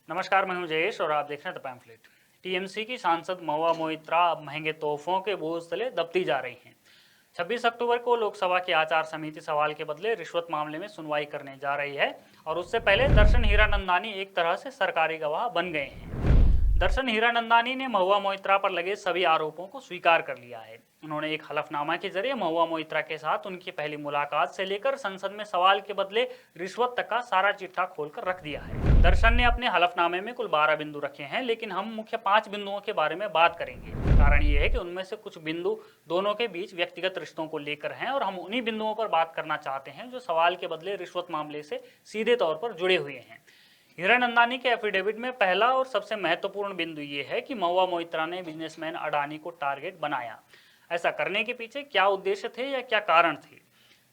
नमस्कार, मैं हूं जयेश और आप देख रहे हैं द पैम्फलेट। टीएमसी की सांसद महुआ मोइत्रा अब महंगे तोहफों के बोझ तले दबती जा रही हैं। 26 अक्टूबर को लोकसभा की आचार समिति सवाल के बदले रिश्वत मामले में सुनवाई करने जा रही है और उससे पहले दर्शन हीरानंदानी एक तरह से सरकारी गवाह बन गए हैं। दर्शन हीरानंदानी ने महुआ मोइत्रा पर लगे सभी आरोपों को स्वीकार कर लिया है। उन्होंने एक हलफनामा के जरिए महुआ मोइत्रा के साथ उनकी पहली मुलाकात से लेकर संसद में सवाल के बदले रिश्वत तक का सारा चिट्ठा खोलकर रख दिया है। दर्शन ने अपने हलफनामे में कुल 12 बिंदु रखे हैं, लेकिन हम मुख्य 5 बिंदुओं के बारे में बात करेंगे। कारण यह है कि उनमें से कुछ बिंदु दोनों के बीच व्यक्तिगत रिश्तों को लेकर हैं और हम उन्हीं बिंदुओं पर बात करना चाहते हैं जो सवाल के बदले रिश्वत मामले से सीधे तौर पर जुड़े हुए हैं। हीरानंदानी के एफिडेविट में पहला और सबसे महत्वपूर्ण बिंदु ये है कि महुआ मोइत्रा ने बिजनेसमैन अडानी को टारगेट बनाया। ऐसा करने के पीछे क्या उद्देश्य थे या क्या कारण थे?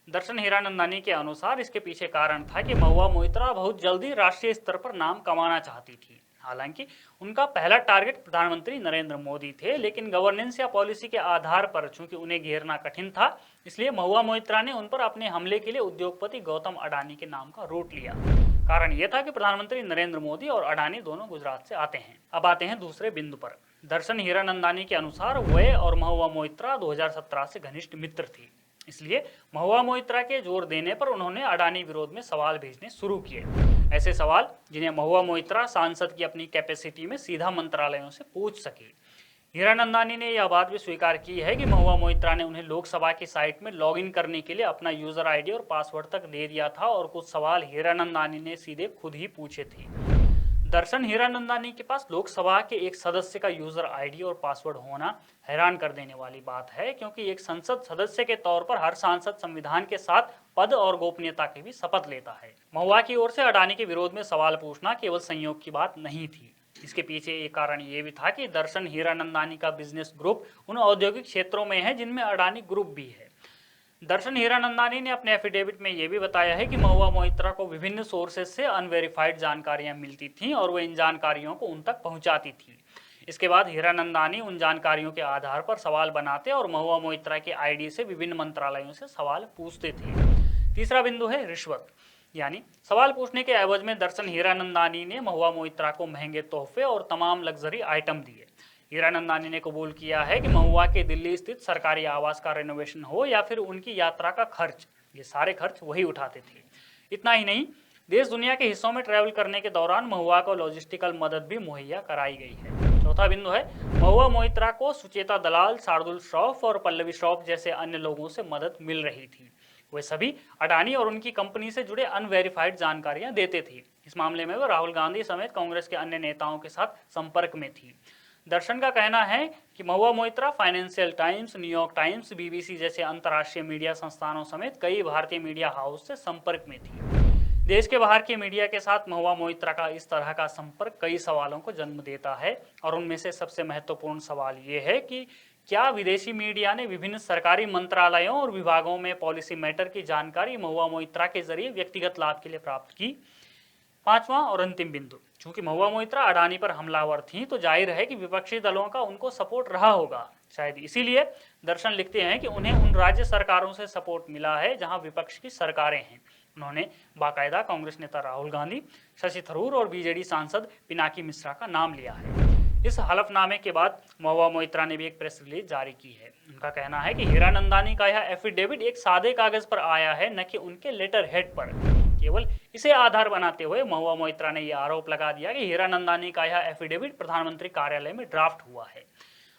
दर्शन हीरानंदानी के अनुसार इसके पीछे कारण था कि महुआ मोइत्रा बहुत जल्दी राष्ट्रीय स्तर पर नाम कमाना चाहती थी। हालांकि उनका पहला टारगेट प्रधानमंत्री नरेंद्र मोदी थे, लेकिन गवर्नेंस या पॉलिसी के आधार पर चूंकि उन्हें घेरना कठिन था, इसलिए महुआ मोइत्रा ने उन पर अपने हमले के लिए उद्योगपति गौतम अडानी के नाम का रूट लिया। कारण यह था कि प्रधानमंत्री नरेंद्र मोदी और अडानी दोनों गुजरात से आते हैं। अब आते हैं दूसरे बिंदु पर। दर्शन हीरानंदानी के अनुसार वे और महुआ मोइत्रा 2017 से घनिष्ठ मित्र थी, इसलिए महुआ मोइत्रा के जोर देने पर उन्होंने अडानी विरोध में सवाल भेजने शुरू किए। ऐसे सवाल जिन्हें महुआ मोइत्रा सांसद की अपनी कैपेसिटी में सीधा मंत्रालयों से पूछ सके। हीरानंदानी ने यह बात भी स्वीकार की है कि महुआ मोइत्रा ने उन्हें लोकसभा की साइट में लॉगिन करने के लिए अपना यूजर आईडी और पासवर्ड तक दे दिया था और कुछ सवाल हीरानंदानी ने सीधे खुद ही पूछे थे। दर्शन हीरानंदानी के पास लोकसभा के एक सदस्य का यूजर आईडी और पासवर्ड होना हैरान कर देने वाली बात है, क्योंकि एक संसद सदस्य के तौर पर हर सांसद संविधान के साथ पद और गोपनीयता की भी शपथ लेता है। महुआ की ओर से अडानी के विरोध में सवाल पूछना केवल संयोग की बात नहीं थी। इसके पीछे एक कारण ये भी था कि दर्शन हीरानंदानी का बिजनेस ग्रुप उन औद्योगिक क्षेत्रों में है जिनमें अडानी ग्रुप भी है। दर्शन हीरानंदानी ने अपने एफिडेविट में यह भी बताया है कि महुआ मोइत्रा को विभिन्न सोर्सेज से अनवेरिफाइड जानकारियां मिलती थीं और वो इन जानकारियों को उन तक पहुंचाती थी। इसके बाद हीरानंदानी उन जानकारियों के आधार पर सवाल बनाते और महुआ मोइत्रा के आईडी से विभिन्न मंत्रालयों से सवाल पूछते थे। तीसरा बिंदु है रिश्वत, यानी सवाल पूछने के एवज में दर्शन हीरानंदानी ने महुआ मोइत्रा को महंगे तोहफे और तमाम लग्जरी आइटम दिए। हीरानंदानी ने कबूल किया है कि महुआ के दिल्ली स्थित सरकारी आवास का रेनोवेशन हो या फिर उनकी यात्रा का खर्च, ये सारे खर्च वही उठाते थे। इतना ही नहीं, देश दुनिया के हिस्सों में ट्रैवल करने के दौरान महुआ को लॉजिस्टिकल मदद भी मुहैया कराई गई है। चौथा बिंदु है महुआ मोइत्रा को सुचेता दलाल, शार्दुल श्रॉफ और पल्लवी श्रॉफ जैसे अन्य लोगों से मदद मिल रही थी। वे सभी अडानी और उनकी कंपनी से जुड़े अनवेरिफाइड जानकारियां देते थे। इस मामले में वो राहुल गांधी समेत कांग्रेस के अन्य नेताओं के साथ संपर्क में थी। दर्शन का कहना है कि Mahua Moitra Financial Times, New York Times, BBC जैसे अंतर्राष्ट्रीय मीडिया संस्थानों समेत कई भारतीय मीडिया हाउस से संपर्क में थी। देश के बाहर के मीडिया के साथ महुआ मोइत्रा का इस तरह का संपर्क कई सवालों को जन्म देता है और उनमें से सबसे महत्वपूर्ण सवाल ये है कि क्या विदेशी मीडिया ने विभिन्न सरकारी मंत्रालयों और विभागों में पॉलिसी मैटर की जानकारी महुआ मोइत्रा के जरिए व्यक्तिगत लाभ के लिए प्राप्त की? पांचवा और अंतिम बिंदु, चूंकि महुआ मोइत्रा अडानी पर हमलावर थी तो जाहिर है कि विपक्षी दलों का उनको सपोर्ट रहा होगा। शायद इसीलिए दर्शन लिखते हैं कि उन्हें उन राज्य सरकारों से सपोर्ट मिला है जहां विपक्ष की सरकारें हैं। उन्होंने बाकायदा कांग्रेस नेता राहुल गांधी, शशि थरूर और बीजेडी सांसद पिनाकी मिश्रा का नाम लिया है। इस हलफनामे के बाद महुआ मोइत्रा ने भी एक प्रेस रिलीज जारी की है। उनका कहना है कि हीरानंदानी का यह एफिडेविट एक सादे कागज पर आया है, न कि उनके लेटर हेड पर। केवल इसे आधार बनाते हुए महुआ मोइत्रा ने यह आरोप लगा दिया कि हीरानंदानी का यह एफिडेविट प्रधानमंत्री कार्यालय में ड्राफ्ट हुआ है।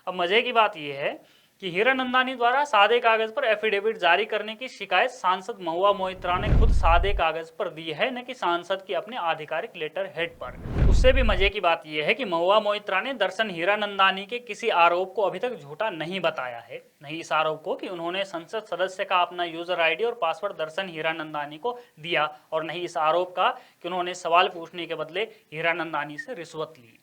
अब मजे की बात यह है कि हीरानंदानी द्वारा सादे कागज पर एफिडेविट जारी करने की शिकायत सांसद महुआ मोइत्रा ने खुद सादे कागज पर दी है, न कि सांसद की अपने आधिकारिक लेटर हेड पर। उससे भी मजे की बात यह है कि महुआ मोइत्रा ने दर्शन हीरानंदानी के किसी आरोप को अभी तक झूठा नहीं बताया है, नहीं इस आरोप को कि उन्होंने संसद सदस्य का अपना यूजर आईडी और पासवर्ड दर्शन हीरानंदानी को दिया, और नहीं इस आरोप का कि उन्होंने सवाल पूछने के बदले हीरानंदानी से रिश्वत ली।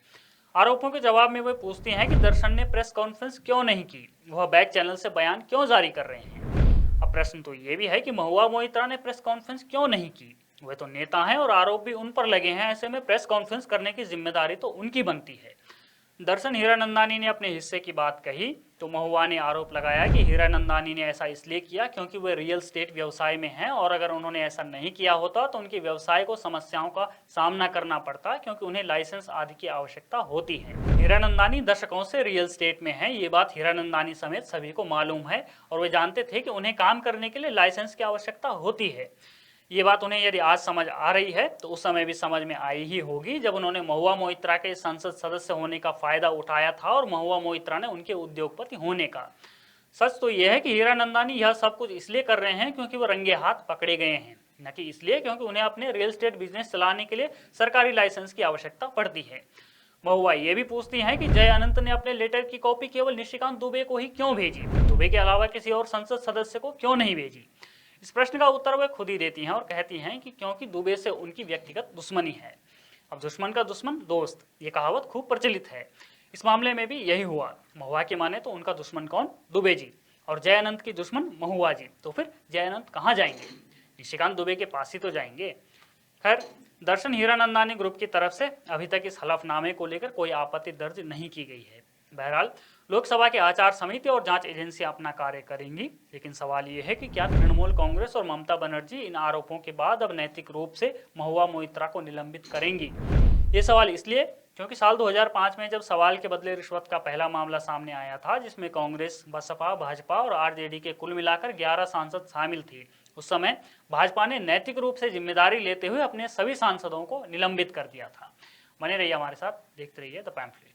आरोपों के जवाब में वे पूछते हैं कि दर्शन ने प्रेस कॉन्फ्रेंस क्यों नहीं की, वह बैक चैनल से बयान क्यों जारी कर रहे हैं। अब प्रश्न तो ये भी है कि महुआ मोइत्रा ने प्रेस कॉन्फ्रेंस क्यों नहीं की। वे तो नेता हैं और आरोप भी उन पर लगे हैं, ऐसे में प्रेस कॉन्फ्रेंस करने की जिम्मेदारी तो उनकी बनती है। दर्शन हीरानंदानी ने अपने हिस्से की बात कही तो महुआ ने आरोप लगाया कि हीरानंदानी ने ऐसा इसलिए किया क्योंकि वे रियल एस्टेट व्यवसाय में हैं और अगर उन्होंने ऐसा नहीं किया होता तो उनके व्यवसाय को समस्याओं का सामना करना पड़ता क्योंकि उन्हें लाइसेंस आदि की आवश्यकता होती है। हीरानंदानी दशकों से रियल एस्टेट में है, ये बात हीरानंदानी समेत सभी को मालूम है और वे जानते थे कि उन्हें काम करने के लिए लाइसेंस की आवश्यकता होती है। ये बात उन्हें यदि आज समझ आ रही है तो उस समय भी समझ में आई ही होगी जब उन्होंने महुआ मोइत्रा के संसद सदस्य होने का फायदा उठाया था और महुआ मोइत्रा ने उनके उद्योगपति होने का। सच तो यह है कि हीरानंदानी यह सब कुछ इसलिए कर रहे हैं क्योंकि वो रंगे हाथ पकड़े गए हैं, न कि इसलिए क्योंकि उन्हें अपने रियल एस्टेट बिजनेस चलाने के लिए सरकारी लाइसेंस की आवश्यकता पड़ती है। महुआ ये भी पूछती हैं कि जय अनंत ने अपने लेटर की कॉपी केवल निशिकांत दुबे को ही क्यों भेजी, दुबे के अलावा किसी और संसद सदस्य को क्यों नहीं भेजी। इस प्रश्न का उत्तर वे खुद ही देती हैं और कहती हैं कि क्योंकि दुबे से उनकी व्यक्तिगत दुश्मनी है। अब दुश्मन का दुश्मन दोस्त, ये कहावत खूब प्रचलित है। इस मामले में भी यही हुआ। महुआ की माने तो उनका दुश्मन कौन? दुबे जी। और जय अनंत की दुश्मन महुआ जी। तो फिर जय अनंत कहाँ जाएंगे? निशिकांत दुबे के पास ही तो जाएंगे। खैर, दर्शन हीरानंदानी ग्रुप की तरफ से अभी तक इस हलफनामे को लेकर कोई आपत्ति दर्ज नहीं की गई है। बहरहाल लोकसभा के आचार समिति और जांच एजेंसी अपना कार्य करेंगी, लेकिन सवाल ये है कि क्या तृणमूल कांग्रेस और ममता बनर्जी इन आरोपों के बाद अब नैतिक रूप से महुआ मोइत्रा को निलंबित करेंगी। ये सवाल इसलिए क्योंकि साल 2005 में जब सवाल के बदले रिश्वत का पहला मामला सामने आया था, जिसमें कांग्रेस, बसपा, भाजपा और आरजेडी के कुल मिलाकर 11 सांसद शामिल थे, उस समय भाजपा ने नैतिक रूप से जिम्मेदारी लेते हुए अपने सभी सांसदों को निलंबित कर दिया था। बने रहिए हमारे साथ, देखते रहिए द पैम्फलेट।